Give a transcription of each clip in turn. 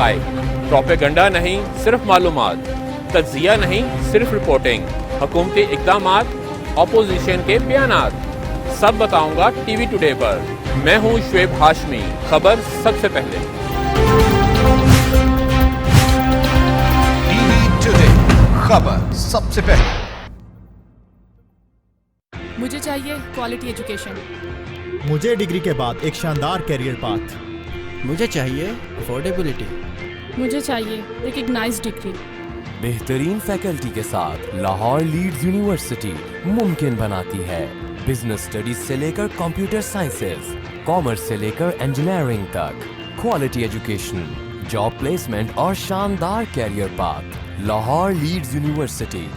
हकाइक, propaganda नहीं सिर्फ मालूमात, तज्जिया नहीं सिर्फ रिपोर्टिंग, हुकूमती इक़दामात, ऑपोजिशन के बयानात, सब बताऊंगा टीवी टुडे पर। मैं हूं शुएब हाशमी, खबर सबसे पहले। टीवी टुडे, खबर सबसे पहले। मुझे चाहिए क्वालिटी एजुकेशन। मुझे डिग्री के बाद एक शानदार करियर पाथ। मुझे चाहिए अफोर्डेबिलिटी। मुझे चाहिए रिकग्नाइज्ड डिग्री। बेहतरीन फैकल्टी के साथ लाहौर लीड्स यूनिवर्सिटी मुमकिन बनाती है बिजनेस स्टडीज से लेकर कंप्यूटर साइंसेज, कॉमर्स से लेकर इंजीनियरिंग तक, क्वालिटी एजुकेशन, जॉब प्लेसमेंट और शानदार career path. Lahore Leads university.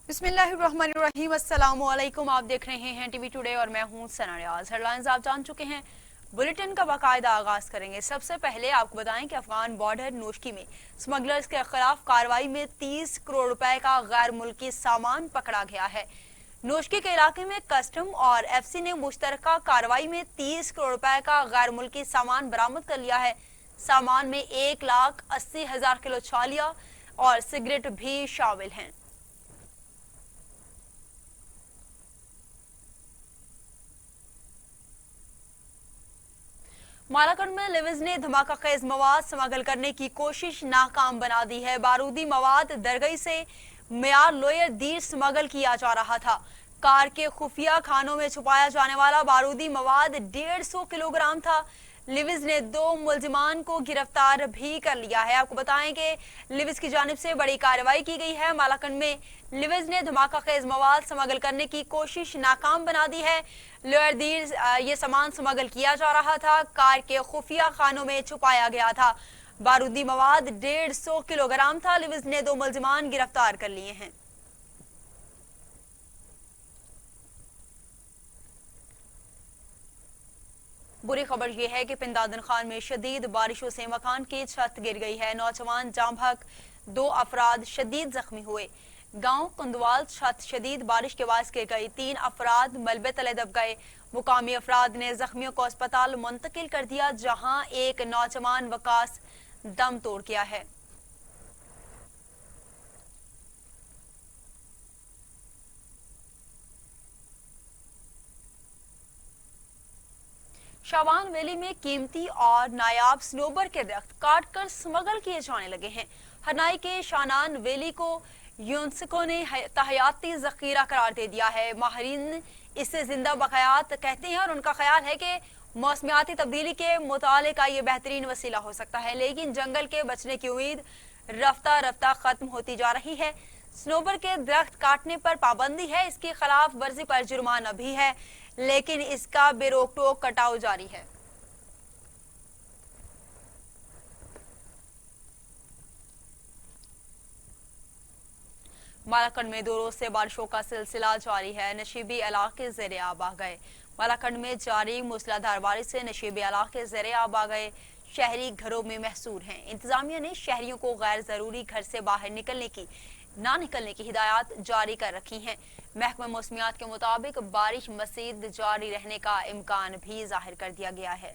बिस्मिल्लाहिर्रहमानिर्रहीम, अस्सलामुअलैकुम। आप देख रहे हैं टीवी टुडे और मैं हूं सना रियाज। हेडलाइंस आप जान चुके हैं, बुलेटिन का बाकायदा आगाज करेंगे। सबसे पहले आपको बताएं कि अफगान बॉर्डर नोशकी में स्मगलर्स के खिलाफ कार्रवाई में 30 करोड़ रुपए का गैर मुल्की सामान पकड़ा गया है। नोशकी के इलाके में कस्टम और एफसी ने मुश्तरका कार्रवाई में 30 करोड़ रुपए का गैर मुल्की सामान बरामद कर लिया है। सामान में 1,80,000 किलो छालिया और सिगरेट भी शामिल हैं। मालाकंड में लिविज ने धमाका खेज मवाद स्मगल करने की कोशिश नाकाम बना दी है। बारूदी मवाद दरगई से मियार लोयर दीर स्मगल किया जा रहा था। कार के खुफिया खानों में छुपाया जाने वाला बारूदी मवाद 150 किलोग्राम था। लिविज ने 2 मुलजिमान को गिरफ्तार भी कर लिया है। आपको बताएं कि लिविज की जानिब से बड़ी कार्रवाई की गई है। मालाकंड में लिविज ने धमाका खेज मवाद स्मगल करने की कोशिश नाकाम बना दी है। लोअर दीर ये सामान स्मगल किया जा रहा था, कार के खुफिया खानों में छुपाया गया था। बारूदी मवाद 150 किलोग्राम था। लिविज ने 2 मुलजिमान गिरफ्तार कर लिए हैं। बुरी खबर यह है कि पिंदादन खान में शदीद बारिशों से मकान की छत गिर गई है। नौजवान जाम भग 2 अफराद शदीद जख्मी हुए। गांव कुंदवाल छत शदीद बारिश के बायस गिर गई। 3 अफराद मलबे तले दब गए। मुकामी अफराद ने जख्मियों को अस्पताल मुंतकिल कर दिया, जहां एक नौजवान वकास दम तोड़ गया है। शाबान वैली में कीमती और नायाब स्नोबर के दरख्त काटकर स्मगल किए जाने लगे हैं। हरनाई के शानान वैली को यूनेस्को ने तहयाती जखीरा करार दे दिया है। माहिरीन इसे जिंदा बकायात कहते हैं और उनका ख्याल है कि मौसमियाती तब्दीली के मुताले का ये बेहतरीन वसीला हो सकता है। लेकिन जंगल के बचने की उम्मीद रफ्ता रफ्ता खत्म होती जा रही है। स्नोबर के दरख्त काटने पर पाबंदी है, इसकी खिलाफ वर्जी पर जुर्माना भी है, लेकिन इसका बेरोक टोक कटाव जारी है। मालाकंड में 2 रोज से बारिशों का सिलसिला जारी है। नशीबी इलाके ज़ेरे आब आ गए। मालाकंड में जारी मूसलाधार बारिश से नशीबी इलाके ज़ेरे आब आ गए। शहरी घरों में महसूर हैं। इंतजामिया ने शहरियों को गैर जरूरी घर से बाहर ना निकलने की हिदायत जारी कर रखी हैं। महकमा मौसमियात के मुताबिक बारिश मज़ीद जारी रहने का इम्कान भी जाहिर कर दिया गया है।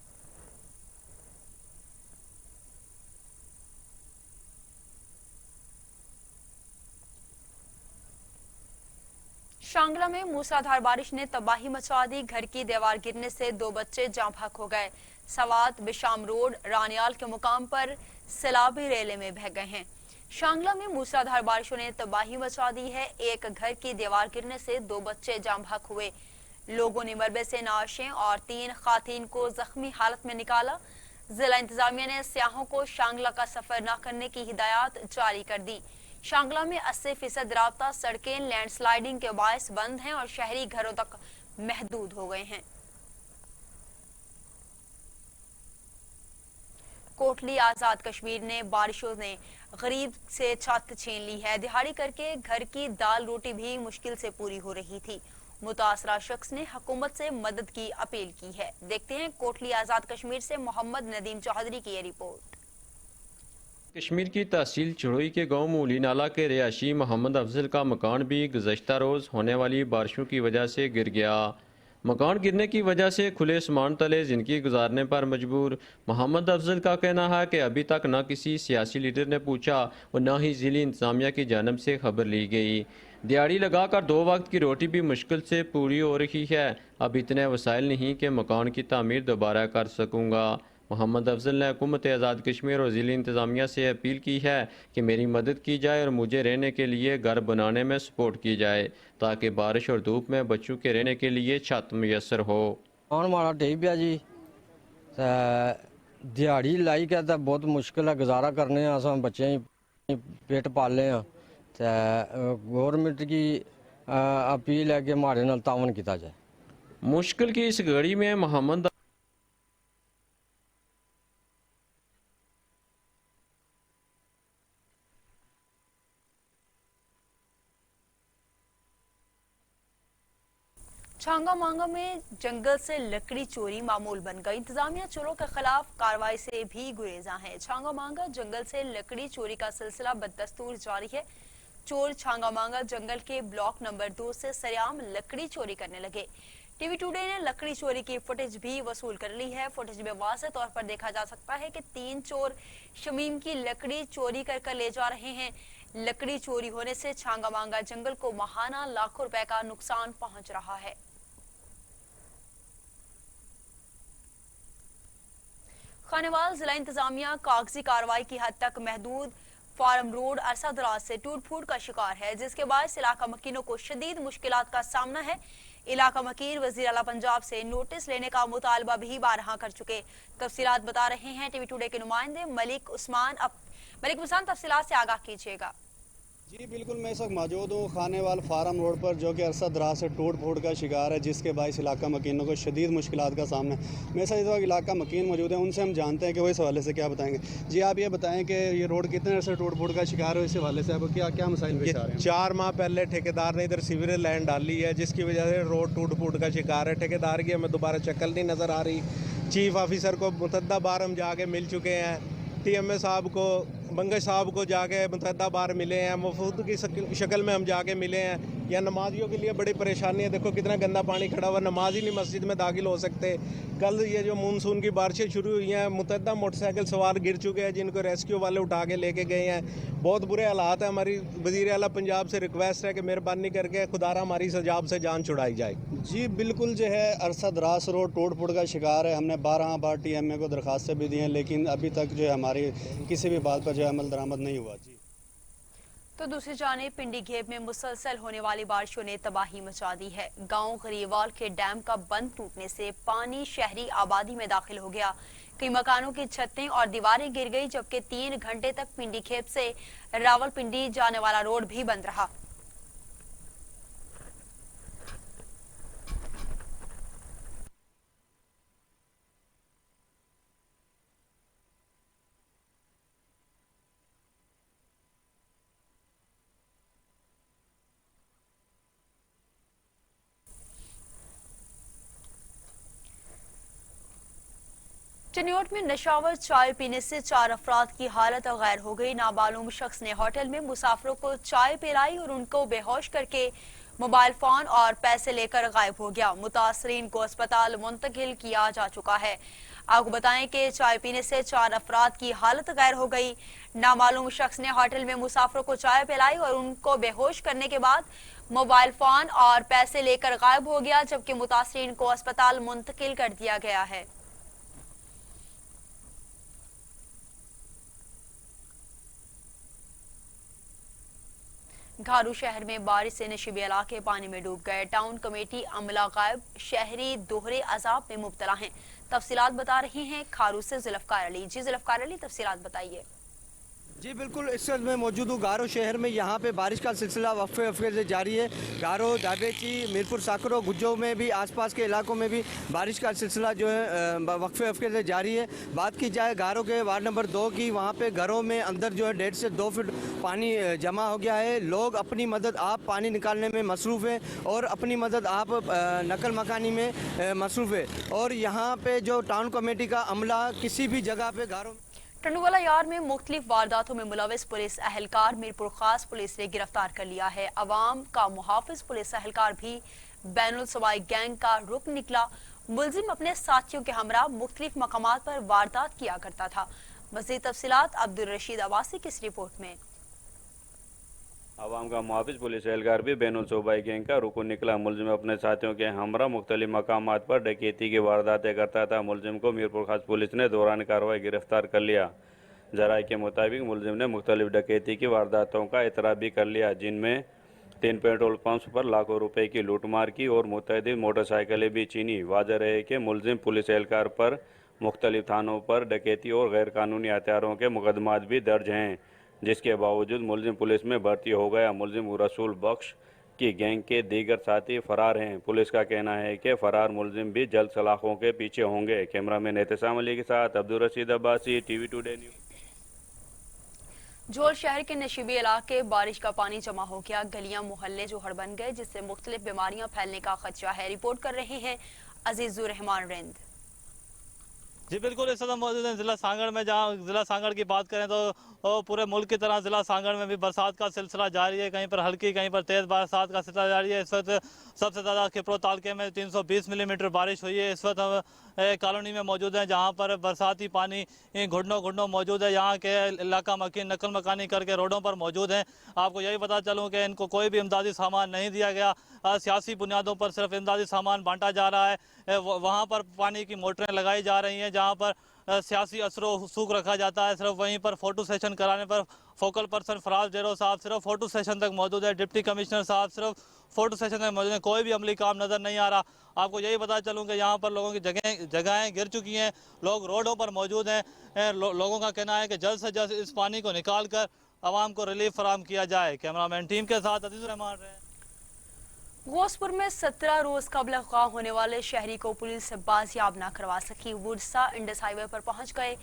शांगला में मूसलाधार बारिश ने तबाही मचा दी। घर की दीवार गिरने से 2 बच्चे जाँ भाग हो गए। सवात बिशाम रोड रानियाल के मुकाम पर सैलाबी रेले में बह गए हैं। शांगला में मूसलाधार बारिशों ने तबाही मचा दी है। एक घर की दीवार गिरने से 2 बच्चे जाँ भाग हुए। लोगों ने मलबे से नाशें और 3 खातीन को जख्मी हालत में निकाला। जिला इंतजामिया ने सियाहों को शांगला का सफर न करने की हिदायत जारी कर दी। शांगला में 80% राब्ता सड़कें लैंडस्लाइडिंग के बायस बंद हैं और शहरी घरों तक महदूद हो गए हैं। कोटली आजाद कश्मीर ने बारिशों ने गरीब से छत छीन ली है। दिहाड़ी करके घर की दाल रोटी भी मुश्किल से पूरी हो रही थी। मुतासरा शख्स ने हुकूमत से मदद की अपील की है। देखते हैं कोटली आजाद कश्मीर से मोहम्मद नदीम चौधरी की ये रिपोर्ट। कश्मीर की तहसील चढ़ोई के गांव मूली नाला के रिहायशी मोहम्मद अफजल का मकान भी गुज़श्ता रोज़ होने वाली बारिशों की वजह से गिर गया। मकान गिरने की वजह से खुले आसमान तले ज़िंदगी गुजारने पर मजबूर मोहम्मद अफजल का कहना है कि अभी तक न किसी सियासी लीडर ने पूछा और न ही ज़िली इंतज़ामिया की जानब से खबर ली गई। दिहाड़ी लगाकर 2 वक्त की रोटी भी मुश्किल से पूरी हो रही है। अब इतने वसाइल नहीं कि मकान की तामीर दोबारा कर सकूँगा। मोहम्मद अफजल ने हुकूमत आज़ाद कश्मीर और ज़िली इंतज़ामिया से अपील की है कि मेरी मदद की जाए और मुझे रहने के लिए घर बनाने में सपोर्ट की जाए ताकि बारिश और धूप में बच्चों के रहने के लिए छत मैसर हो। कौन माड़ा टेई पिया जी दिहाड़ी लाई के तो बहुत मुश्किल है गुजारा करने अस बच्चे पेट पाले हैं गौरमेंट की अपील है कि हमारे नाल तावन किया जाए। मुश्किल की इस घड़ी में मोहम्मद छांगा मांगा में जंगल से लकड़ी चोरी मामूल बन गई। इंतजामिया चोरों के खिलाफ कार्रवाई से भी गुरेजा है। छांगा मांगा जंगल से लकड़ी चोरी का सिलसिला बदस्तूर जारी है। चोर छांगा मांगा जंगल के ब्लॉक नंबर 2 से सरेआम लकड़ी चोरी करने लगे। टीवी टुडे ने लकड़ी चोरी की फुटेज भी वसूल कर ली है। फुटेज में वाज़ेह तौर पर देखा जा सकता है कि 3 चोर शमीम की लकड़ी चोरी कर ले जा रहे हैं। लकड़ी चोरी होने से छांगा मांगा जंगल को माहाना लाखों रुपए का नुकसान पहुंच रहा है। खानेवाल जिला इंतजामिया कागजी कार्रवाई की हद तक महदूद फार्म रोड अरसा दराज से टूट फूट का शिकार है, जिसके बाद इलाका मकीनों को शदीद मुश्किलात का सामना है। इलाका मकीन वजीर आला पंजाब से नोटिस लेने का मुतालबा भी बारहा कर चुके। तफसीलात बता रहे हैं टीवी टुडे के नुमाइंदे मलिक उस्मान। तफसीलात से आगाह कीजिएगा। जी बिल्कुल, मैं इस वक्त मौजूद हूँ खानेवाल फार्म रोड पर, जो कि अरसा दराज से टूट फूट का शिकार है, जिसके बायस इलाका मकीनों को शदीद मुश्किलात का सामना है। मेरे साथ इस वक्त इलाका मकीन मौजूद है, उनसे हम जानते हैं कि वो इस हवाले से क्या बताएंगे। जी आप ये बताएं कि ये रोड कितने अरसे टूट फूट का शिकार हो, इस हवाले से आपको क्या क्या मसाइल पेश आ रहे हैं? 4 माह पहले ठेकेदार ने इधर सीवरेज लाइन डाली है, जिसकी वजह से रोड टूट फूट का शिकार है। ठेकेदार की हमें दोबारा शक्ल नहीं नज़र आ रही। चीफ ऑफिसर को मुतद्दा बार हम जाके मिल चुके हैं, TMA साहब को, बंगश साहब को जाके मुतद्दा बार मिले हैं, मफूद की शक्ल में हम जाके मिले हैं। या नमाजियों के लिए बड़ी परेशानी है, देखो कितना गंदा पानी खड़ा हुआ, नमाज ही नहीं मस्जिद में दाखिल हो सकते। कल ये जो मानसून की बारिशें शुरू हुई हैं, मुतद्दा मोटरसाइकिल सवार गिर चुके हैं, जिनको रेस्क्यू वाले उठा के लेके गए हैं। बहुत बुरे हालात हैं। हमारी वज़ीर आला पंजाब से रिक्वेस्ट है कि मेहरबानी करके खुदारा हमारी सजाब से जान छुड़ाई जाए। जी बिल्कुल, जो है अरसा दराज रोड टूट फूट का शिकार है। हमने 12 बार TMA को दरख्वास्तें भी दी हैं, लेकिन अभी तक जो है हमारी किसी भी बात पर जो है अमल दरामद नहीं हुआ। जी तो दूसरी जानिब पिंडी घेब में मुसलसल होने वाली बारिशों ने तबाही मचा दी है। गांव गरीवाल के डैम का बंद टूटने से पानी शहरी आबादी में दाखिल हो गया। कई मकानों की छतें और दीवारें गिर गई, जबकि 3 घंटे तक पिंडी घेब से रावलपिंडी जाने वाला रोड भी बंद रहा। चिन्योट में नशावर चाय पीने से 4 अफराद की हालत गैर हो गई। नामालूम शख्स ने होटल में मुसाफिरों को चाय पिलाई और उनको बेहोश करके मोबाइल फोन और पैसे लेकर गायब हो गया। मुतासरीन को अस्पताल मुंतकिल किया जा चुका है। आपको बताएं कि चाय पीने से 4 अफराद की हालत गैर हो गई। नामालूम शख्स ने होटल में मुसाफिरों को चाय पिलाई और उनको बेहोश करने के बाद मोबाइल फोन और पैसे लेकर गायब हो गया, जबकि मुतासरीन को अस्पताल मुंतकिल कर दिया गया है। घारू शहर में बारिश से नशीबी इलाके पानी में डूब गए। टाउन कमेटी अमला गायब, शहरी दोहरे अजाब में मुब्तला हैं। तफसीलात बता रही हैं खारू से जुल्फकार अली। जी जुल्फकार अली, तफसीलात बताइए। जी बिल्कुल, इस वक्त मैं मौजूद हूँ गारो शहर में। यहाँ पे बारिश का सिलसिला वक्फे से जारी है। गारो, दाबेची, मीरपुर साकरो, गुज्जो में भी, आसपास के इलाकों में भी बारिश का सिलसिला जो है वक्फे से जारी है। बात की जाए गारो के वार्ड नंबर 2 की, वहाँ पे घरों में अंदर जो है 1.5 से 2 फीट पानी जमा हो गया है। लोग अपनी मदद आप पानी निकालने में मसरूफ़ है और अपनी मदद आप नकल मकानी में मसरूफ़ है। और यहाँ पे जो टाउन कमेटी का अमला किसी भी जगह पे गारो टंडुवाला यार्ड में मुख्तलिफ वारदातों में मुलविस पुलिस अहलकार मीरपुर खास पुलिस ने गिरफ्तार कर लिया है। अवाम का मुहाफिज पुलिस अहलकार भी बैनुल सवाई गैंग का रुकन निकला। मुलजिम अपने साथियों के हमरा मुख्तलिफ मकामात पर वारदात किया करता था। मज़ीद तफसीलात अब्दुल रशीद अवासी की इस रिपोर्ट में। अवाम का मुहाफिज पुलिस एहलकार भी बैनुल सूबाई गैंग का रुकन निकला। मुलजिम अपने साथियों के हमरा मुख्तलिफ मकामात पर डकैती की वारदातें करता था। मुलजिम को मीरपुर खास पुलिस ने दौरान कार्रवाई गिरफ्तार कर लिया। जराये के मुताबिक मुलजिम ने मुख्तलिफ डकैती की वारदातों का इतराफ़ भी कर लिया, जिनमें 3 पेट्रोल पंप्स पर लाखों रुपए की लूटमार की और मुतअद्दिद मोटरसाइकिलें भी छीनी। वाज़ह रहे कि मुलजिम पुलिस एहलकार पर मुख्तलिफ थानों पर डकैती और गैर कानूनी हथियारों के मुकदमात भी दर्ज हैं, जिसके बावजूद मुलजिम पुलिस में भर्ती हो गया। मुलजिम रसूल बख्श की गैंग के दीगर साथी फरार हैं। पुलिस का कहना है कि फरार मुलजिम भी जल्द सलाखों के पीछे होंगे। कैमरामैन एहतसाम अली के साथ Abdul Rashid Abbasi, TV today news. जोल शहर के नशीबी इलाके बारिश का पानी जमा हो गया। गलियां मोहल्ले जोहड़ बन गए, जिससे मुख्तलिफ बीमारियां फैलने का खदशा है। रिपोर्ट कर रहे हैं अजीजुर रहमान रिंद। जी बिल्कुल, इस वक्त मौजूद हैं ज़िला सांगड़ में, जहां ज़िला सांगड़ की बात करें तो पूरे मुल्क की तरह ज़िला सांगड़ में भी बरसात का सिलसिला जारी है। कहीं पर हल्की, कहीं पर तेज़ बरसात का सिलसिला जारी है। इस वक्त सबसे ज़्यादा खिपरो तालके में 320 मिलीमीटर बारिश हुई है। इस वक्त हम कॉलोनी में मौजूद हैं, जहाँ पर बरसाती पानी घुटनों मौजूद है। यहाँ के इलाका मकीन नकल मकानी करके रोडों पर मौजूद हैं। आपको यही बता चलूँ कि इनको कोई भी इमदादी सामान नहीं दिया गया। सियासी बुनियादों पर सिर्फ इमदादी सामान बांटा जा रहा है। वहाँ पर पानी की मोटरें लगाई जा रही हैं, जहाँ पर सियासी असर सूख रखा जाता है। सिर्फ वहीं पर फ़ोटो सेशन कराने पर फोकल पर्सन फराज डेरो साहब सिर्फ फ़ोटो सेशन तक मौजूद है। डिप्टी कमिश्नर साहब सिर्फ फ़ोटो सेशन तक मौजूद है। कोई भी अमली काम नज़र नहीं आ रहा। आपको यही बता चलूँ कि यहाँ पर लोगों की जगहें गिर चुकी हैं। लोग रोडों पर मौजूद हैं। लोगों का कहना है कि जल्द से जल्द इस पानी को निकाल कर आवाम को रिलीफ फराहम किया जाए। कैमरामैन टीम के साथ अजीज़ुर रहमान रहे। गोसपुर में 17 रोज कबल अगवा होने वाले शहरी को पुलिस बाजियाब न करवा सकी। वुडसा इंडस हाईवे पर पहुंच गए,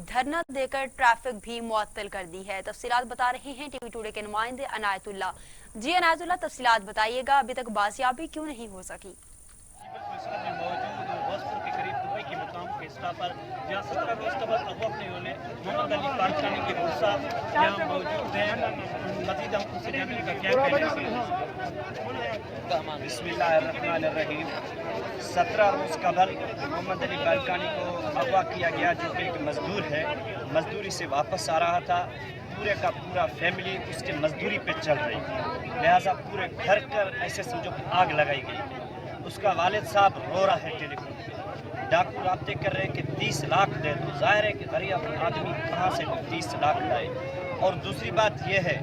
धरना देकर ट्रैफिक भी मुअत्तल कर दी है। तफसीलात बता रहे हैं टीवी टुडे के नुमाइंदे अनायतुल्ला। जी अनायतुल्ला, तफसीलात बताइएगा, अभी तक बाजियाबी क्यों नहीं हो सकी? गोसपुर के करीब दुबई के मुकाम के स्टॉप पर जहाँ 17 रोज कबल अगवा होने वाले मोहम्मद अली पाकिस्तानी के गुस्सा यहाँ मौजूद हैं। मजीद हम उनसे जानने का क्या कहना है। बिस्मिल्लाहिर्रहमानिर्रहीम। 17 रोज कबल मोहम्मद अली बालकानी को अगवा किया गया, जो कि एक मजदूर है। मजदूरी से वापस आ रहा था। पूरे का पूरा फैमिली उसके मजदूरी पे चल रही थी, लिहाजा पूरे घर कर ऐसे समझो आग लगाई गई। उसका वालिद साहब रो रहा है टेलीफोन पे। डाकू राब्ते कर रहे हैं कि 30 लाख दे दो। जाहिर है कि गरीब आदमी कहाँ से 30 लाख लाए। और दूसरी बात यह है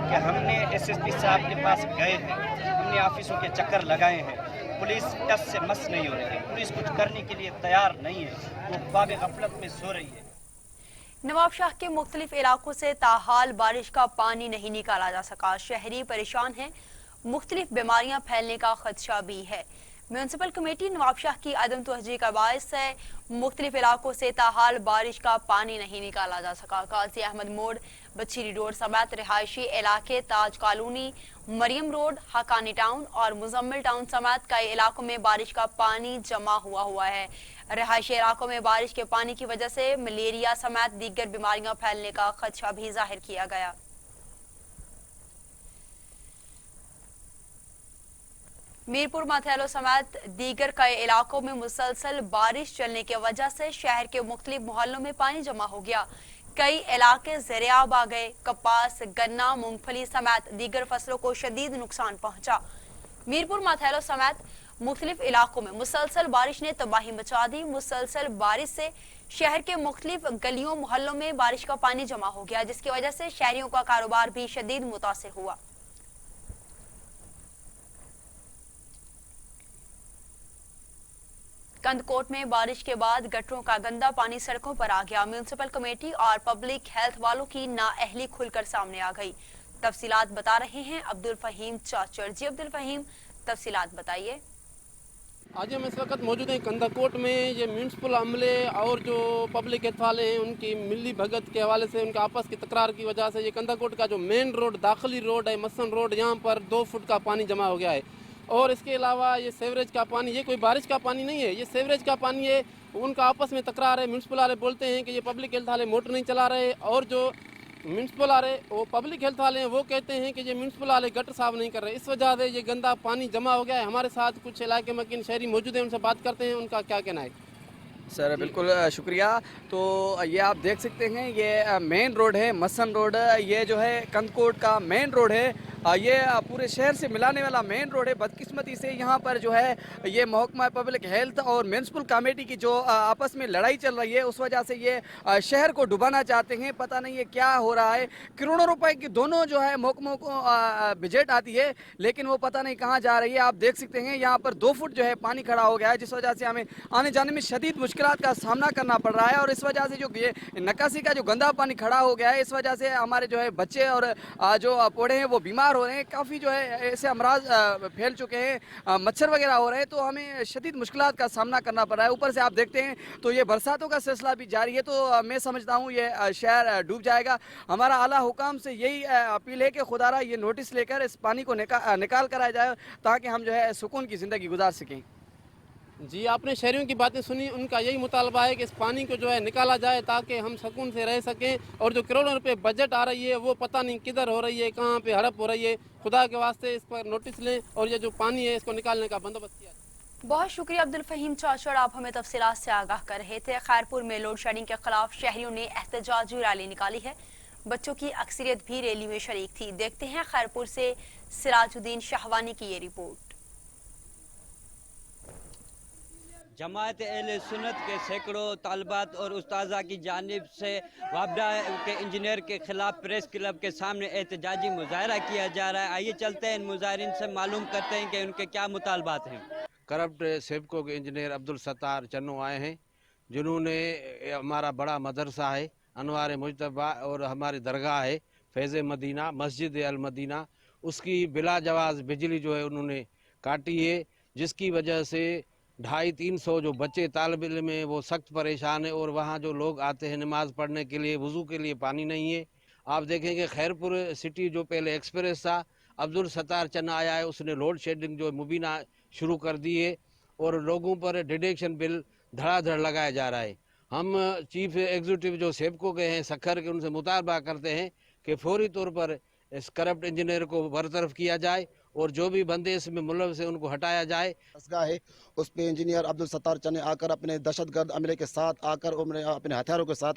कि हमने SSP साहब के पास गए हैं, हमने ऑफिसों के चक्कर लगाए हैं। पुलिस टस से मस नहीं हो रही है। पुलिस कुछ करने के लिए तैयार नहीं है, वो ख्वाब गफलत में सो रही है। नवाबशाह के मुख्तलिफ इलाकों से ताहाल बारिश का पानी नहीं निकाला जा सका। शहरी परेशान हैं, मुख्तलिफ बीमारियां फैलने का खदशा भी है। म्यूनसिपल कमेटी नवाबशाह की अदम तवज्जो का बायस है मुख्तलिफ इलाकों से ताहाल बारिश का पानी नहीं निकाला जा सका। काजी अहमद मोड़, बछीरी रोड समेत रिहायशी इलाके, Taj colony, Mariam road, Haqqani town और मुजम्मिल टाउन समेत कई इलाकों में बारिश का पानी जमा हुआ है। रिहायशी इलाकों में बारिश के पानी की वजह से मलेरिया समेत दीगर बीमारियां फैलने का खदशा भी जाहिर किया गया। मीरपुर मथैलो समेत दीगर कई इलाकों में मुसलसल बारिश चलने की वजह से शहर के मुख्तलिफ मोहल्लों में पानी जमा हो गया। कई इलाके ज़रियाब आ गए। कपास, गन्ना, मूंगफली समेत दीगर फसलों को शदीद नुकसान पहुंचा। मीरपुर मथैलो समेत मुख्तलिफ इलाकों में मुसलसल बारिश ने तबाही मचा दी। मुसलसल बारिश से शहर के मुख्तलिफ गलियों मोहल्लों में बारिश का पानी जमा हो गया, जिसकी वजह से शहरियों का कारोबार भी शदीद मुतासिर हुआ। कंदकोट में बारिश के बाद गटरों का गंदा पानी सड़कों पर आ गया। म्यूनसिपल कमेटी और पब्लिक हेल्थ वालों की नाअहली खुलकर सामने आ गई। तफसीलात बता रहे हैं अब्दुल फहीम चाचर। जी अब्दुल फहीम, तफसीलात बताइए। आज हम इस वक्त मौजूद हैं कंदाकोट में। ये म्यूनसिपल अमले और जो पब्लिक हेल्थ वाले हैं, उनकी मिली भगत के हवाले से, उनके आपस की तकरार की वजह से ये कंदाकोट का जो मेन रोड, दाखिली रोड है, मसन रोड, यहाँ पर 2 फुट का पानी जमा हो गया है। और इसके अलावा ये सीवरेज का पानी, ये कोई बारिश का पानी नहीं है, ये सीवरेज का पानी है। उनका आपस में तकरार है। म्यूनसिपल वाले बोलते हैं कि ये पब्लिक हेल्थ वाले मोटर नहीं चला रहे, और जो म्यूनसिपल वाले वो पब्लिक हेल्थ वाले हैं वो कहते हैं कि ये म्यूनसिपल वाले गटर साफ नहीं कर रहे। इस वजह से ये गंदा पानी जमा हो गया है। हमारे साथ कुछ इलाके में किन शहरी मौजूद हैं, उनसे बात करते हैं, उनका क्या कहना है। सर बिल्कुल शुक्रिया। तो ये आप देख सकते हैं, ये मेन रोड है, मसन रोड। ये जो है कंदकोट का मेन रोड है, ये पूरे शहर से मिलाने वाला मेन रोड है। बदकिस्मती से यहाँ पर जो है ये महकमा पब्लिक हेल्थ और म्यूनसिपल कमेटी की जो आपस में लड़ाई चल रही है, उस वजह से ये शहर को डुबाना चाहते हैं। पता नहीं ये क्या हो रहा है। करोड़ों रुपए की दोनों जो है महकमों को बजट आती है, लेकिन वो पता नहीं कहाँ जा रही है। आप देख सकते हैं यहाँ पर 2 फुट जो है पानी खड़ा हो गया है, जिस वजह से हमें आने जाने में शदीद मुश्किलात का सामना करना पड़ रहा है। और इस वजह से जो ये निकासी का जो गंदा पानी खड़ा हो गया है, इस वजह से हमारे जो है बच्चे और जो पौधे हैं वो बीमार हो रहे हैं। काफ़ी जो है ऐसे अमराज फैल चुके हैं, मच्छर वगैरह हो रहे हैं, तो हमें शदीद मुश्किलात का सामना करना पड़ रहा है। ऊपर से आप देखते हैं तो ये बरसातों का सिलसिला भी जारी है, तो मैं समझता हूँ ये शहर डूब जाएगा। हमारा आला हुकाम से यही अपील है कि खुदारा ये नोटिस लेकर इस पानी को निकाल कराया जाए, ताकि हम जो है सुकून की ज़िंदगी गुजार सकें। जी, आपने शहरियों की बातें सुनी, उनका यही मुतालबा है कि इस पानी को जो है निकाला जाए ताकि हम सुकून से रह सकें। और जो करोड़ों रुपए बजट आ रही है वो पता नहीं किधर हो रही है, कहाँ पे हड़प हो रही है। खुदा के वास्ते इस पर नोटिस लें और ये जो पानी है इसको निकालने का बंदोबस्त किया जाए। बहुत शुक्रिया अब्दुल फहीम चाचड़, आप हमें तफसीलात से आगाह कर रहे थे। खैरपुर में लोड शेडिंग के खिलाफ शहरियों ने एहतजाजी रैली निकाली है। बच्चों की अक्सरियत भी रैली में शरीक थी। देखते हैं खैरपुर से सिराजुद्दीन शाहवानी की ये रिपोर्ट। जमात अहले सुन्नत के सैकड़ों तालबात और उस्ताजा की जानिब से वाबडा के इंजीनियर के खिलाफ प्रेस क्लब के सामने एहतजाजी मुजाहरा किया जा रहा है। आइए चलते हैं इन मुजाहरीन से मालूम करते हैं कि उनके क्या मुतालबात हैं। करप्ट सेबको के इंजीनियर अब्दुल सत्तार चन्नू आए हैं, जिन्होंने हमारा बड़ा मदरसा है अनवार मुजतबा और हमारी दरगाह है फैज़ मदीना मस्जिद अल मदीना, उसकी बिला जवाज़ बिजली जो है उन्होंने काटी है, जिसकी वजह से 250-300 जो बच्चे तालिब इल्म हैं वो सख्त परेशान है। और वहाँ जो लोग आते हैं नमाज़ पढ़ने के लिए, वज़ू के लिए पानी नहीं है। आप देखेंगे खैरपुर सिटी जो पहले एक्सप्रेस था, अब्दुल सत्तार चन्ना आया है, उसने लोड शेडिंग जो मुबीना शुरू कर दी है और लोगों पर डिडक्शन बिल धड़ाधड़ लगाया जा रहा है। हम चीफ एग्जीक्यूटिव जो सेबको के हैं सखर के, उनसे मुतालबा करते हैं कि फौरी तौर पर इस करप्ट इंजीनियर को बरतरफ किया जाए और जो भी बंदे इसमें मुलव्वस है उनको हटाया जाए। है उस पे इंजीनियर अब्दुल सत्तार चन्ने आकर अपने दहशतगर्द अमले के साथ आकर अपने हथियारों के साथ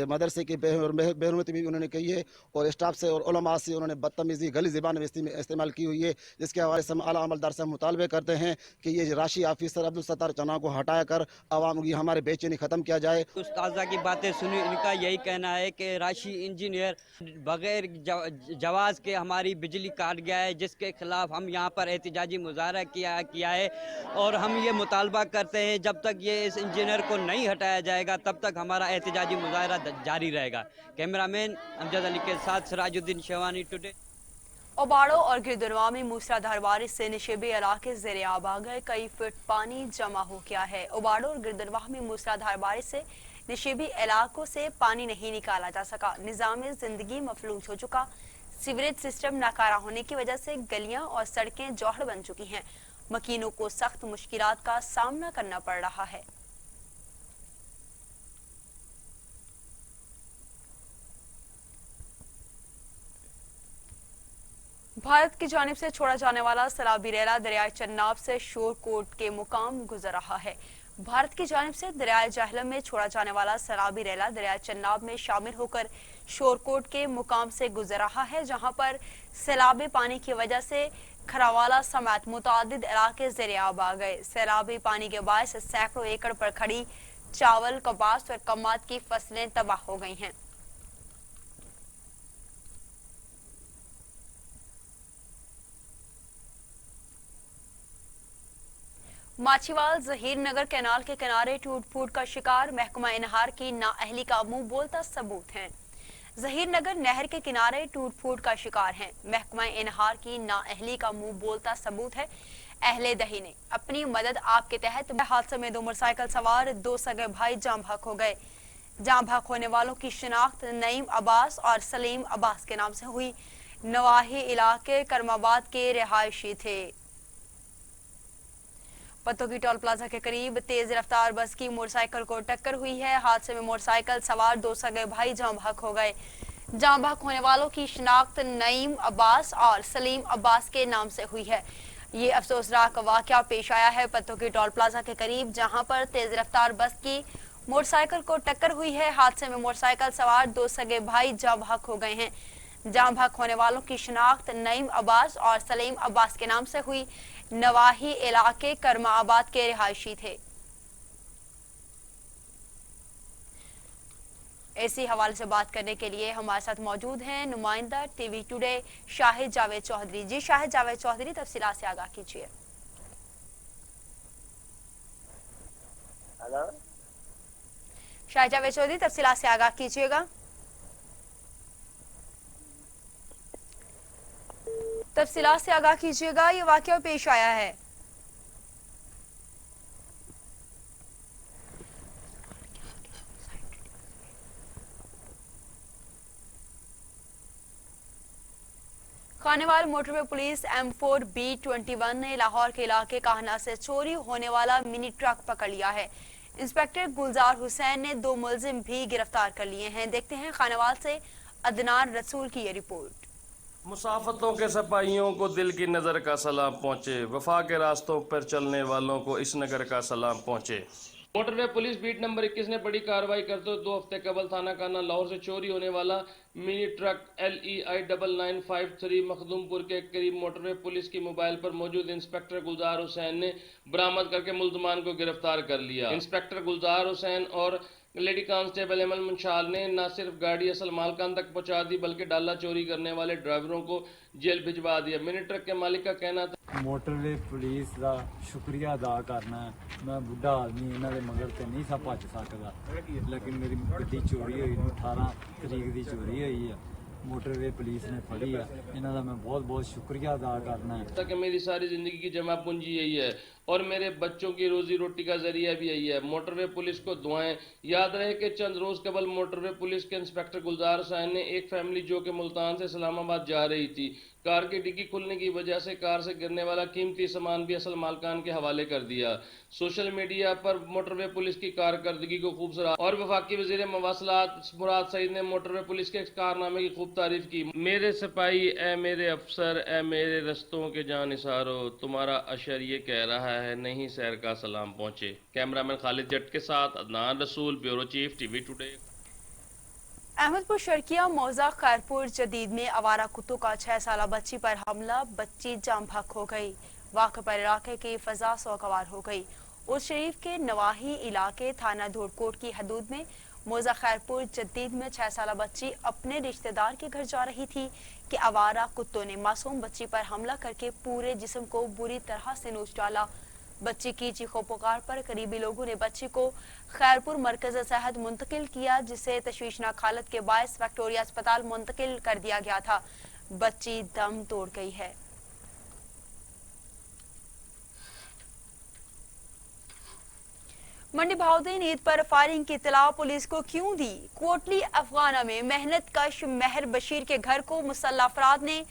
मदरसे की बेहरमती भी उन्होंने की है और स्टाफ से और उलमा से उन्होंने बदतमीजी गली ज़बान में इस्तेमाल की हुई है, जिसके हवाले से हम आला अमलदार से मुतालबे करते हैं कि ये राशि ऑफिसर अब्दुल सत्तार चन्ना को हटाया कर आवाम की हमारे बेचैनी ख़त्म किया जाए। उस्ताजा की बातें सुनी, इनका यही कहना है कि राशि इंजीनियर बगैर जवाज़ के हमारी बिजली काट गया है, जिसके खिलाफ हम यहाँ पर एहतजाजी मुजाहरा किया है और हम ये मुतालबा करते हैं जब तक ये इस इंजीनियर को नहीं हटाया जाएगा तब तक हमारा एहतजाजी मुजाहरा जारी रहेगा। कैमरामैन अमजद अली के साथ सिराजुद्दीन शाहवानी, टुडे। ओबाड़ो और गिरदरवा में मूसलाधार बारिश से निशेबी इलाके ज़ेरे आब आ गए। कई फुट पानी जमा हो गया है। ओबाड़ो और गिरदरवा में मूसलाधार बारिश से निशेबी इलाकों से पानी नहीं निकाला जा सका। निज़ाम जिंदगी मफलूज हो चुका। सीवरेज सिस्टम नाकारा होने की वजह से गलियां और सड़कें जौहर बन चुकी हैं। मकीनों को सख्त मुश्किलात का सामना करना पड़ रहा है। भारत की जानिब से छोड़ा जाने वाला सैलाबी रेला दरियाए चन्नाब से शोरकोट के मुकाम गुजर रहा है। भारत की जानिब से दरियाए जहलम में छोड़ा जाने वाला सैलाबी रेला दरियाए चन्नाब में शामिल होकर शोरकोट के मुकाम से गुजर रहा है, जहां पर सैलाबी पानी की वजह से खरावाला समेत मुतादिद इलाके ज़ेरे आब आ गए। सैलाबी पानी के बायस सैकड़ों एकड़ पर खड़ी चावल, कपास और कमात की फसलें तबाह हो गई हैं। माछीवाल जहीर नगर कैनाल के किनारे टूट फूट का शिकार महकमा इनहार की नाअहली का मुंह बोलता सबूत है। जहीर नगर नहर के किनारे टूट फूट का शिकार है। महकमा इनहार की नाअहली का मुंह बोलता सबूत है। अहले दही ने अपनी मदद आपके तहत हादसे में 2 मोटरसाइकिल सवार 2 सगे भाई जाम भाग हो गए। जाम भाग होने वालों की शिनाख्त नईम अब्बास और सलीम अब्बास के नाम से हुई। नवाही इलाके करमाबाद के रिहायशी थे। पत्तों की टोल प्लाजा के करीब तेज रफ्तार बस की मोटरसाइकिल को टक्कर हुई है। हादसे में मोटरसाइकिल सवार 2 सगे भाई जाम बहक हो गए। जाम बहक होने वालों की शिनाख्त नईम अब्बास और सलीम अब्बास के नाम से हुई है। ये अफसोसनाक वाकया पेश आया है पत्तों की टोल प्लाजा के करीब, जहां पर तेज रफ्तार बस की मोटरसाइकिल को टक्कर हुई है। हादसे में मोटरसाइकिल सवार 2 सगे भाई जाम बहक हो गए हैं। जाम बहक होने वालों की शिनाख्त नईम अब्बास और सलीम अब्बास के नाम से हुई। नवाही इलाके करमाबाद के रिहायशी थे। इसी हवाले से बात करने के लिए हमारे साथ मौजूद हैं नुमाइंदा टीवी टुडे शाहिद जावेद चौधरी। जी शाहिद जावेद चौधरी, तफसीलात से आगाह कीजिए। हेलो शाहिद जावेद चौधरी, तफसीलात से आगाह कीजिएगा। तफसीलात से आगाह कीजिएगा, ये वाकया पेश आया है। खानेवाल मोटरवे पुलिस M4B21 ने लाहौर के इलाके काहना से चोरी होने वाला मिनी ट्रक पकड़ लिया है। इंस्पेक्टर गुलजार हुसैन ने 2 मुलजिम भी गिरफ्तार कर लिए हैं। देखते हैं खानेवाल से अदनान रसूल की ये रिपोर्ट। मुसाफतों के सिपाहियों को दिल की नज़र का सलाम पहुँचे, वफा के रास्तों पर चलने वालों को इस नगर का सलाम पहुँचे। मोटरवे पुलिस बीट नंबर 21 ने बड़ी कार्रवाई करते हुए 2 हफ्ते कबल थाना काना लाहौर से चोरी होने वाला मिनी ट्रक LEI 9953 मखदूमपुर के करीब मोटरवे पुलिस की मोबाइल पर मौजूद इंस्पेक्टर गुलजार हुसैन ने बरामद करके मुल्जमान को गिरफ्तार कर लिया। इंस्पेक्टर गुलजार हुसैन और लेडी कांस्टेबल एमल मुंशाल ने न सिर्फ गाड़ी असल मालकान तक पहुंचा दी, बल्कि डाला चोरी करने वाले ड्राइवरों को जेल भिजवा दिया। मिनी ट्रक के मालिक का कहना था, मोटरवे पुलिस का शुक्रिया अदा करना। मैं बुढ़ा आदमी इन्होंने मगर तो नहीं सा भज सकता, लेकिन मेरी गड्डी चोरी हुई 18 तरीक की चोरी हुई है। मोटरवे पुलिस ने फड़ी है, इन्हों का मैं बहुत बहुत शुक्रिया अदा करना है। ताकि मेरी सारी जिंदगी की जमा पूंजी यही है और मेरे बच्चों की रोजी रोटी का जरिया भी यही है। मोटरवे पुलिस को दुआएं। याद रहे कि चंद रोज कबल मोटरवे पुलिस के इंस्पेक्टर गुलजार हुसैन ने एक फैमिली जो कि मुल्तान से इस्लामाबाद जा रही थी, कार की डिग्गी खुलने की वजह से कार से गिरने वाला कीमती सामान भी असल मालकान के हवाले कर दिया। सोशल मीडिया पर मोटरवे पुलिस की कारकर्दगी को खूब सराहा और वफाकी वजीर मवासलात मुराद सईद ने मोटरवे पुलिस के कारनामे की खूब तारीफ की। मेरे सिपाही, ए मेरे अफसर, ए मेरे रस्तों के जानिसारो, तुम्हारा अशर ये कह रहा है, नहीं सैर का सलाम पहुंचे। कैमरामैन खालिद जट के साथ Adnan Rasool, bureau chief TV today. Ahmedpur Sharqia मौजा खैरपुर जदीद में आवारा कुत्तों का 6 साला बच्ची पर हमला, बच्ची जाम बहक हो गई। वाक़े पर इलाके की फजा सौगवार हो गई। उस शरीफ के नवाही इलाके थाना धोड़कोट की हदूद में मौजा खैरपुर जदीद में 6 साला बच्ची अपने रिश्तेदार के घर जा रही थी कि आवारा कुत्तों ने मासूम बच्ची पर हमला करके पूरे जिस्म को बुरी तरह से नोच डाला। बच्ची की चीखों पुकार पर करीबी लोगों ने बच्ची को खैरपुर मरकज सेहत मुंतकिल किया, जिसे तशवीशनाक हालत के बायस विक्टोरिया अस्पताल मुंतकिल कर दिया गया था। बच्ची दम तोड़ गई है। मंडी भाउद्दीन ईद पर फायरिंग की इत्तला पुलिस को क्यों दी? कोटली अफगाना में मेहनत कश महर बशीर के घर को मुसल्लह अफराद ने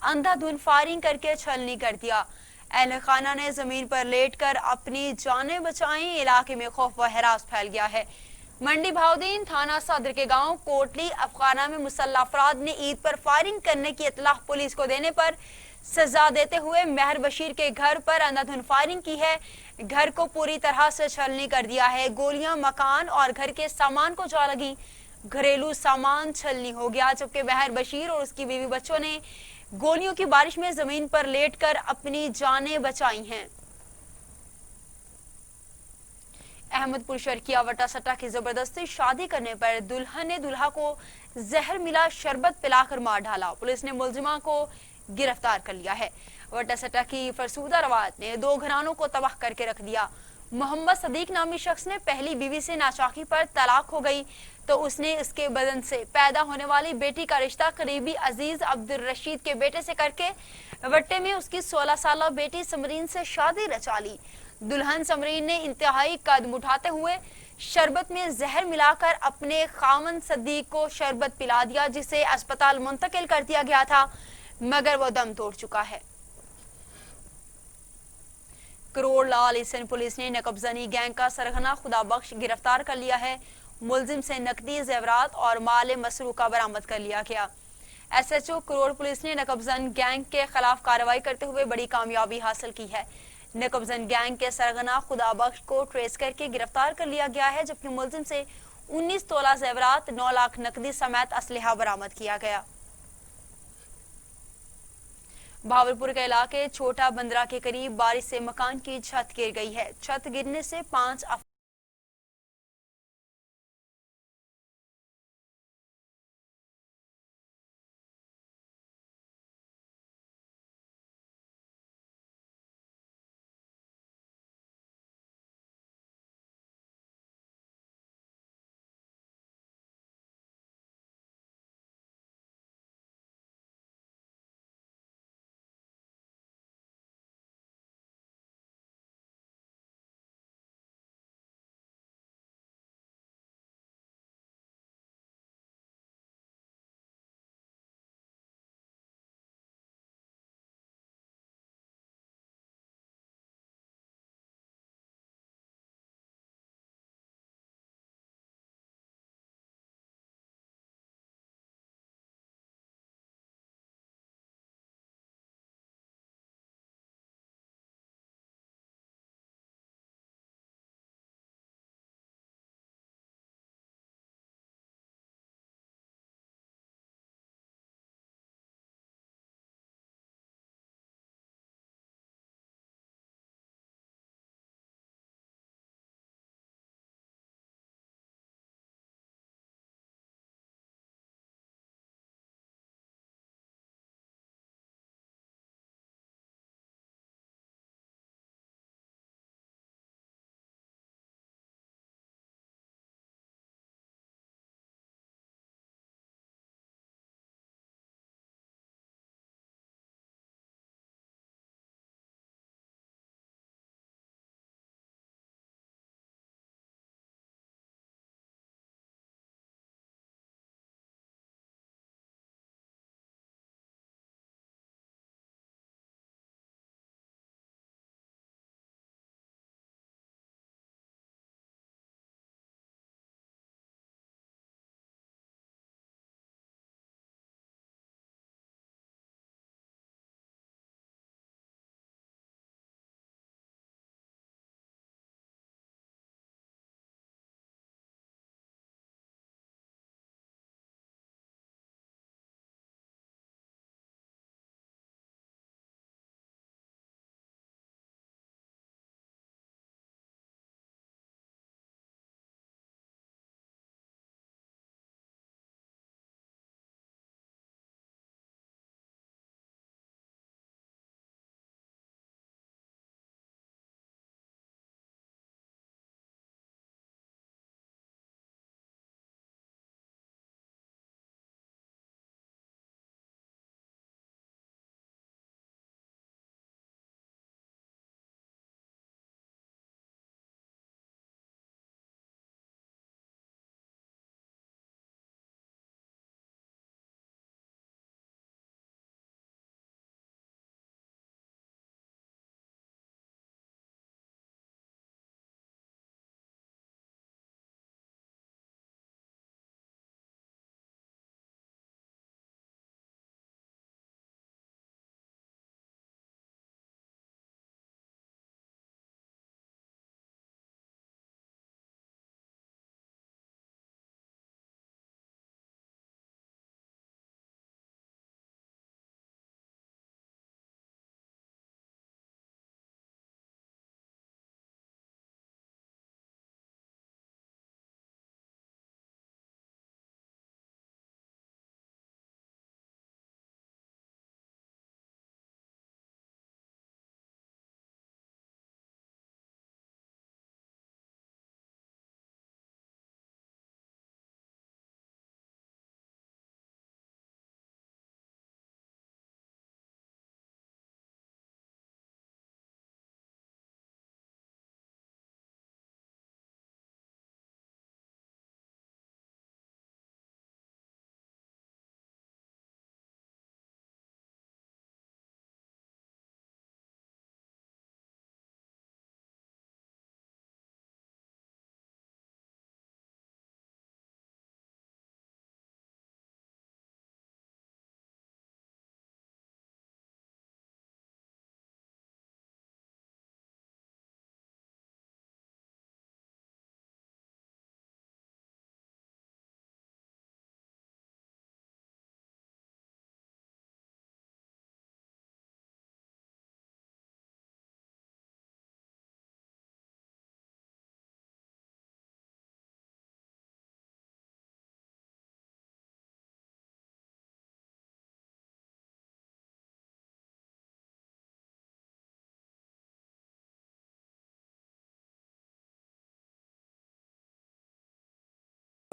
अंधाधुंध फायरिंग करके छलनी कर दिया। अहले खाना ने जमीन पर लेटकर अपनी जानें बचाई। इलाके में खौफ व हरास फैल गया है। मंडी भाउद्दीन थाना सदर के गांव कोटली अफगाना में मुसल्लह अफराद ने ईद पर फायरिंग करने की इत्तला पुलिस को देने पर सजा देते हुए महर बशीर के घर पर अंधाधुंध फायरिंग की है। घर को पूरी तरह से छलनी कर दिया है। गोलियां मकान और घर के सामान को जा लगी। घरेलू सामान छलनी हो गया, जबकि महर बशीर और उसकी बीवी बच्चों ने गोलियों की बारिश में जमीन पर लेटकर अपनी जानें बचाई हैं। अहमदपुर शर्किया वटा सट्टा की जबरदस्ती शादी करने पर दुल्हन ने दुल्हा को जहर मिला शरबत पिलाकर मार डाला। पुलिस ने मुलजिमा को गिरफ्तार कर लिया है। वटा सट्टा की फरसूदा रवायत ने 2 घरानों को तबाह करके रख दिया। मोहम्मद सदीक नामी शख्स ने पहली बीवी से नाचाकी पर तलाक हो गई तो उसने इसके बदन से पैदा होने वाली बेटी का रिश्ता करीबी अजीज अब्दुल रशीद के बेटे से करके वट्टे में उसकी 16 साला बेटी समरीन से शादी रचा ली। दुल्हन समरीन ने इंतहाई कदम उठाते हुए शरबत में जहर मिलाकर अपने खामन सदीक को शरबत पिला दिया, जिसे अस्पताल मुंतकिल कर दिया गया था, मगर वो दम तोड़ चुका है। करोड़ लाल ईसन पुलिस ने नकबजनी गैंग का सरगना खुदाबख्श गिरफ्तार कर लिया है। मुलजिम से नकदी जेवरात और माल मसरूका बरामद कर लिया गया। SHO करोड़ पुलिस ने नकबजन गैंग के खिलाफ कार्रवाई करते हुए बड़ी कामयाबी हासिल की है। नकबजन गैंग के सरगना खुदाबख्श को ट्रेस करके गिरफ्तार कर लिया गया है, जबकि मुलजिम से 19 तोला जेवरात, 9 लाख नकदी समेत असलहा बरामद किया गया। भावलपुर के इलाके छोटा बंदरा के करीब बारिश से मकान की छत गिर गई है। छत गिरने से 5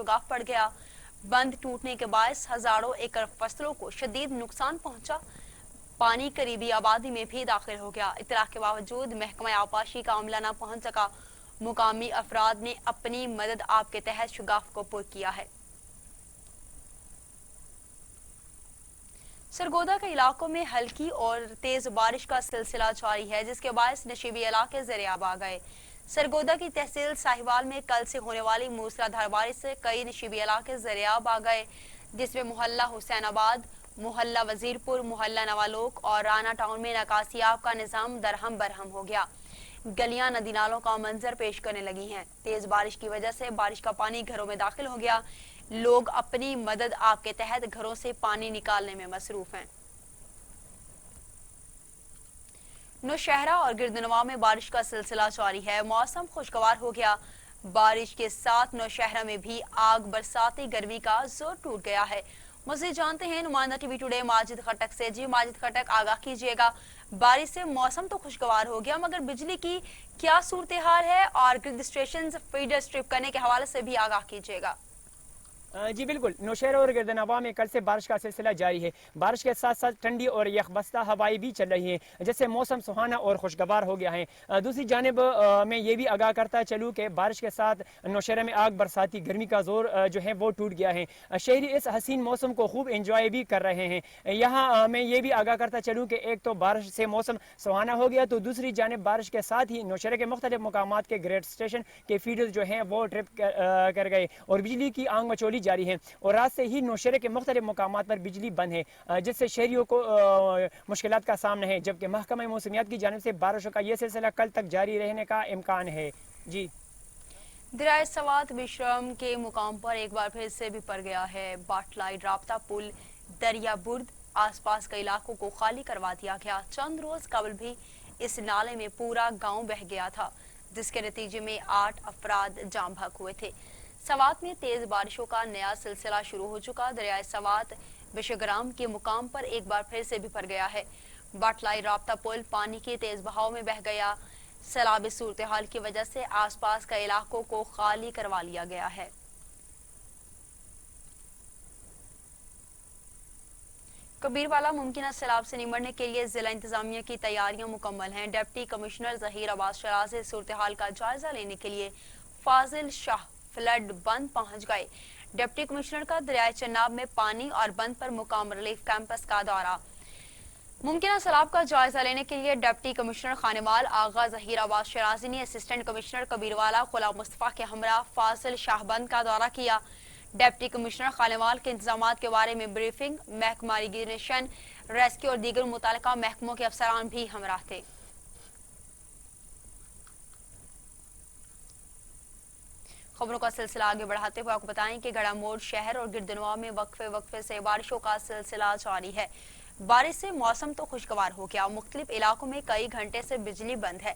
शुगाफ पड़ गया। बंद टूटने के बायस हजारों एकड़ फसलों को शदीद नुकसान पहुंचा। पानी करीबी आबादी में भी दाखिल हो गया। इतला के बावजूद महकमा आबपाशी का अमला न पहुंच सका। मुकामी अफराद ने अपनी मदद आप के तहत शुगाफ को पुर किया है। सरगोदा के इलाकों में हल्की और तेज बारिश का सिलसिला जारी है, जिसके बायस नशीबी इलाके ज़ेरे-आब आ गए। सरगोदा की तहसील साहिवाल में कल से होने वाली मूसलाधार बारिश से कई नशीबी इलाके ज़ेरे-आब आ गए, जिसमें मोहल्ला हुसैनाबाद, मोहल्ला वजीरपुर, मोहल्ला नवालोक और राना टाउन में निकासियाब का निजाम दरहम बरहम हो गया। गलियां नदी नालों का मंजर पेश करने लगी हैं। तेज बारिश की वजह से बारिश का पानी घरों में दाखिल हो गया। लोग अपनी मदद आप के तहत घरों से पानी निकालने में मसरूफ हैं। नौशहरा और गिरदनवा में बारिश का सिलसिला जारी है। मौसम खुशगवार हो गया। बारिश के साथ नौशहरा में भी आग बरसाती गर्मी का जोर टूट गया है। मज़ीद जानते हैं नुमाइंदा टीवी टुडे माजिद खटक से। जी माजिद खटक, आगाह कीजिएगा। बारिश से मौसम तो खुशगवार हो गया, मगर बिजली की क्या सूरत हाल है और ग्रिड स्टेशन फीडर स्ट्रिप करने के हवाले से भी आगाह कीजिएगा। जी बिल्कुल, नौशहरा और गिरदनवा में कल से बारिश का सिलसिला जारी है। बारिश के साथ साथ ठंडी और यखबस्ता हवाएं भी चल रही हैं, जिससे मौसम सुहाना और खुशगवार हो गया है। दूसरी जानिब मैं ये भी आगाह करता चलूँ कि बारिश के साथ नौशहरा में आग बरसाती गर्मी का जोर जो है वो टूट गया है। शहरी इस हसीन मौसम को खूब इंजॉय भी कर रहे हैं। यहाँ मैं ये भी आगाह करता चलूँ कि एक तो बारिश से मौसम सुहाना हो गया, तो दूसरी जानिब बारिश के साथ ही नौशहरा के मुख्तलिफ मकामात के ग्रेड स्टेशन के फीडर्स जो हैं वो ट्रिप कर गए और बिजली की आंग मचोली जारी है। और रात से ही नौशहरे के मुख्तलिफ मकामात पर बिजली बंद है, जिससे शहरियों को मुश्किलात का सामना है। जबकि महकमा मौसमियात की जानिब से बारिशों का यह सिलसिला कल तक जारी रहने का इम्कान है। जी, दरियाए सवात विश्रम के मुकाम पर एक बार फिर से भी पड़ गया है। बाटलाई राब्ता पुल दरिया बुर्द आसपास के इलाकों को खाली करवा दिया गया। चंद रोज कबल भी इस नाले में पूरा गांव बह गया था, जिसके नतीजे में 8 अफराद जाम बहक हुए थे। सवात में तेज बारिशों का नया सिलसिला शुरू हो चुका। दरियाए सवात विश्वग्राम के मुकाम पर एक बार फिर से भी पड़ गया है। बाटलाई राब्ता पुल पानी के तेज बहाव में बह गया। सैलाबी सूरत हाल की वजह से आसपास के इलाकों को खाली करवा लिया गया है। कबीरवाला मुमकिन सैलाब से निमटने के लिए जिला इंतजामिया की तैयारियां मुकम्मल हैं। डिप्टी कमिश्नर जहीर अब्बास शराजी सूरत हाल का जायजा लेने के लिए फाजिल शाह फ्लड बंद पहुंच गए। डिप्टी कमिश्नर का दरियाए चन्नाब में पानी और बंद पर मुकाम रिलीफ कैंपस का दौरा। मुमकिन सैलाब का जायजा लेने के लिए डिप्टी कमिश्नर खानेवाल आगा जहीर अब्बास शराजी ने असिस्टेंट कमिश्नर कबीरवाला गुलाम मुस्तफा के हमरा फाजिल शाह बंद का दौरा किया। डिप्टी कमिश्नर खानेवाल के इंतजाम के बारे में ब्रीफिंग, महकमा इरिगेशन, रेस्क्यू और दीगर मुतल्लिका महकमों के अफसरान भी हमरा थे। खबरों का सिलसिला आगे बढ़ाते हुए आपको बताएं कि गड़ामोड़ शहर और गिरदनवा में वक्फे से बारिशों का सिलसिला जारी है। बारिश से मौसम तो खुशगवार हो गया। मुख्तलिफ इलाकों में कई घंटे से बिजली बंद है।